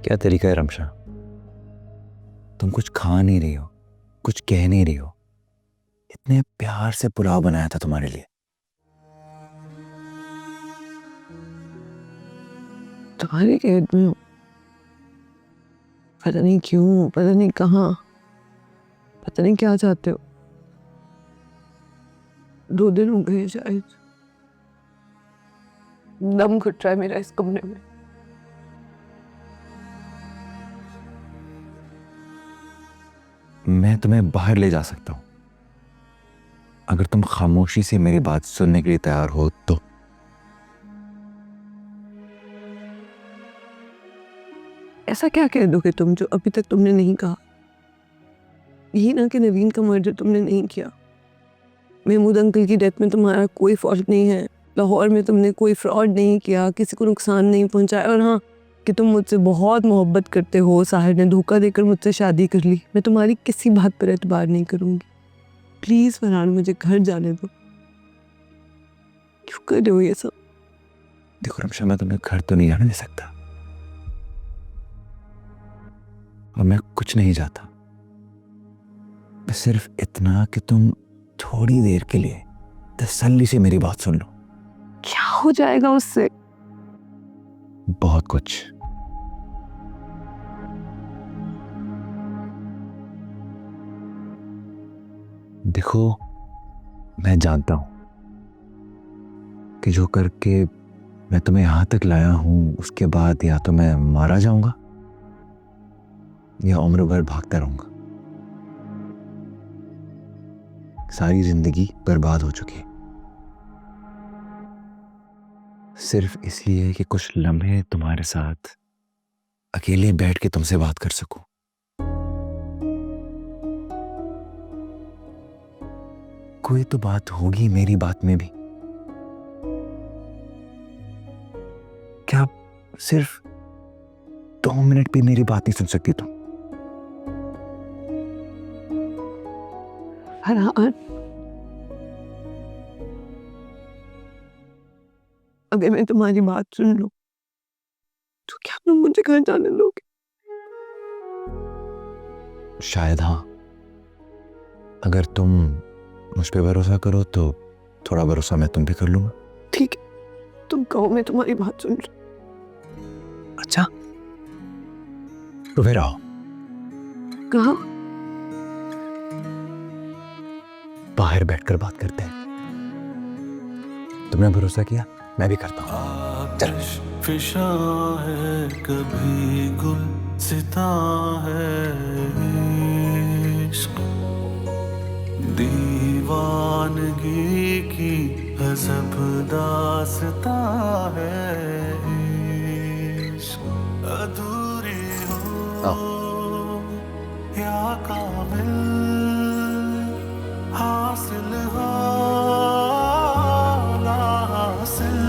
क्या तरीका है रमशा? तुम कुछ खा नहीं रही हो, कुछ कह नहीं रही हो। इतने प्यार से पुलाव बनाया था तुम्हारे लिए। तुम्हारी कैद में हूँ, पता नहीं क्यों, पता नहीं कहाँ, पता नहीं क्या चाहते हो। 2 दिन हो गए शायद, दम घुट रहा है मेरा इस कमरे में। मैं तुम्हें बाहर ले जा सकता हूं, अगर तुम खामोशी से मेरी बात सुनने के लिए तैयार हो तो। ऐसा क्या कह दोगे तुम जो अभी तक तुमने नहीं कहा? यही ना कि नवीन का मर्डर तुमने नहीं किया, महमूद अंकल की डेथ में तुम्हारा कोई फॉल्ट नहीं है, लाहौर में तुमने कोई फ्रॉड नहीं किया, किसी को नुकसान नहीं पहुंचाया, और हाँ कि तुम मुझसे बहुत मोहब्बत करते हो, साहिर ने धोखा देकर मुझसे शादी कर ली। मैं तुम्हारी किसी बात पर एतबार नहीं करूंगी। प्लीज फरहान, मुझे घर जाने दो। क्यों कर रहे हो ये सब? देखो रमशा, मैं तुम्हें घर तो नहीं जाने दे सकता, और मैं कुछ नहीं चाहता। बस सिर्फ इतना कि तुम थोड़ी देर के लिए तसल्ली से मेरी बात सुन लो। क्या हो जाएगा उससे? बहुत कुछ। देखो, मैं जानता हूं कि जो करके मैं तुम्हें यहां तक लाया हूं, उसके बाद या तो मैं मारा जाऊंगा या उम्र भर भागता रहूंगा। सारी जिंदगी बर्बाद हो चुकी है, सिर्फ इसलिए कि कुछ लम्हे तुम्हारे साथ अकेले बैठ के तुमसे बात कर सकूं। कोई तो बात होगी मेरी बात में भी। क्या सिर्फ 2 मिनट भी मेरी बात नहीं सुन सकती तुम? फरहान, अगर मैं तुम्हारी बात सुन लूं तो क्या तुम मुझे घर जाने दोगे? शायद हाँ। अगर तुम मुझ पे भरोसा करो तो थोड़ा भरोसा मैं तुम पे कर लूंगा। ठीक है, तुम कहो, मैं तुम्हारी बात सुन रही। अच्छा, तो फिर आओ, कहा? बाहर बैठकर बात करते हैं। तुमने भरोसा किया, मैं भी करता हूँ। चल। फिशा है कभी गुल सिता है इश्क, दीवानगी की गज़ब दास्ता है इश्क, अधूरी हो या कामिल हासिल हो हासिल,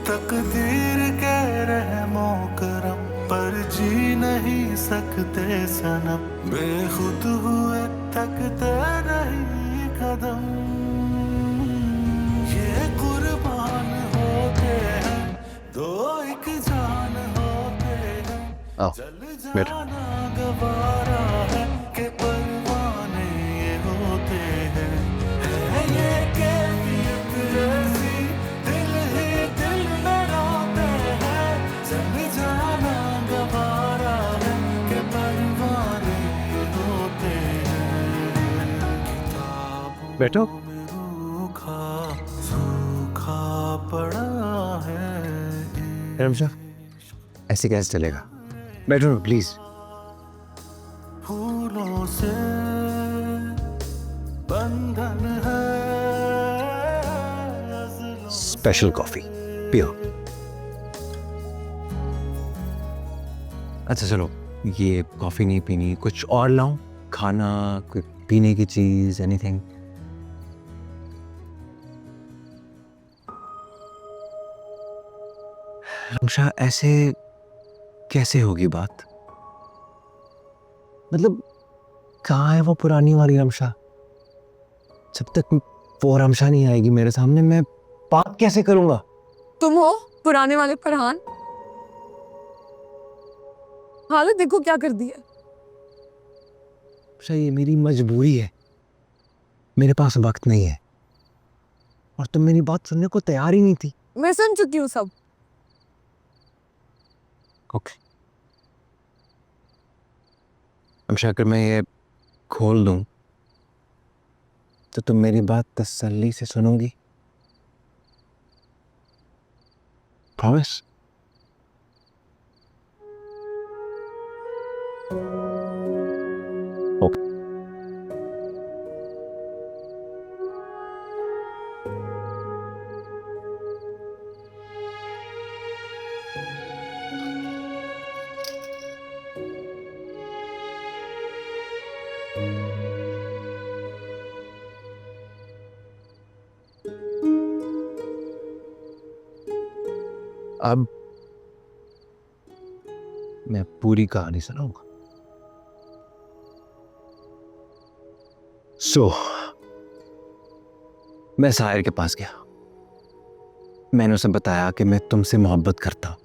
तकदीर के रहमो करम पर जी नहीं सकते सनम, बेखुद हुए थकते नहीं कदम, ये कुर्बान होते हैं दो एक जान होते हैं, चल जाना गवारा है कि परवाने ये होते हैं, है ये कैफियत ऐसी दिल ही दिल में रोते हैं, चल जाना गवारा है कि परवाने ये होते हैं, किताबों बैठो। में रूखा सूखा पड़ा है रमशा, ऐसे कैसे चलेगा? बैठो प्लीज। फूलों से बंधन है, स्पेशल कॉफी पियो। अच्छा चलो, ये कॉफी नहीं पीनी, कुछ और लाऊं? खाना, कोई पीने की चीज, एनीथिंग? रमशा, ऐसे कैसे होगी बात? मतलब कहाँ है वो पुरानी वाली रमशा? जब तक वो रमशा नहीं आएगी मेरे सामने, मैं बात कैसे करूंगा? तुम हो पुराने वाले फरहान? हालत देखो क्या कर दी है। अच्छा, ये मेरी मजबूरी है, मेरे पास वक्त नहीं है, और तुम मेरी बात सुनने को तैयार ही नहीं थी। मैं सुन चुकी हूँ सब। ओके, अगर मैं ये खोल दूं तो तुम मेरी बात तसल्ली से सुनोगी? प्रॉमिस? ओके। अब मैं पूरी कहानी सुनाऊंगा। मैं साहिर के पास गया, मैंने उसे बताया कि मैं तुमसे मोहब्बत करता हूं।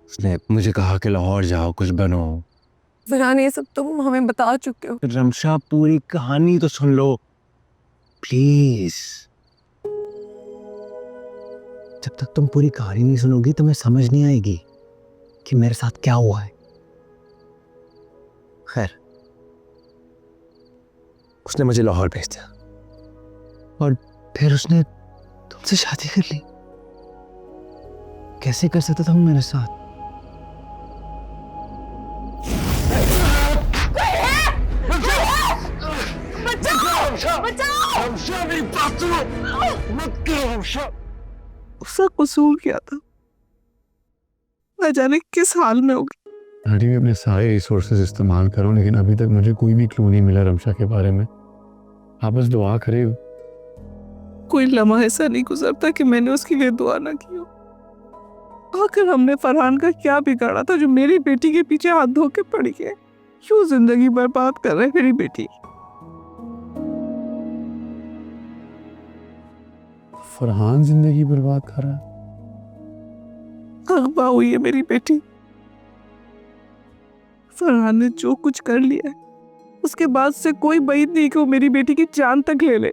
उसने मुझे कहा कि लाहौर जाओ, कुछ बनो। फरहान, ये सब तुम हमें बता चुके हो। रमशा, पूरी कहानी तो सुन लो प्लीज। जब तक तुम पूरी कहानी नहीं सुनोगी तो मैं समझ नहीं आएगी कि मेरे साथ क्या हुआ है। खैर, उसने मुझे लाहौर भेज दिया और फिर उसने तुमसे शादी कर ली। कैसे कर सकता था वो मेरे साथ? उसका कसूर क्या था? न जाने किस हाल में होगी। डैडी, मैं अपने सारे रिसोर्सेज इस्तेमाल करूं, लेकिन अभी तक मुझे कोई भी क्लू नहीं मिला रमशा के बारे में। आप बस दुआ करें। कोई लम्हा ऐसा नहीं गुजरता कि मैंने उसके लिए दुआ ना की हो। आखिर हमने फरहान का क्या बिगाड़ा था जो मेरी बेटी के पीछे हाथ धो के पड़ी है? क्यों जिंदगी बर्बाद कर रहे मेरी बेटी? फरहान जिंदगी बर्बाद कर रहा है? अगवा हुई है मेरी बेटी। फरहान ने जो कुछ कर लिया है उसके बाद से कोई उम्मीद नहीं कि वो मेरी बेटी की जान तक ले ले।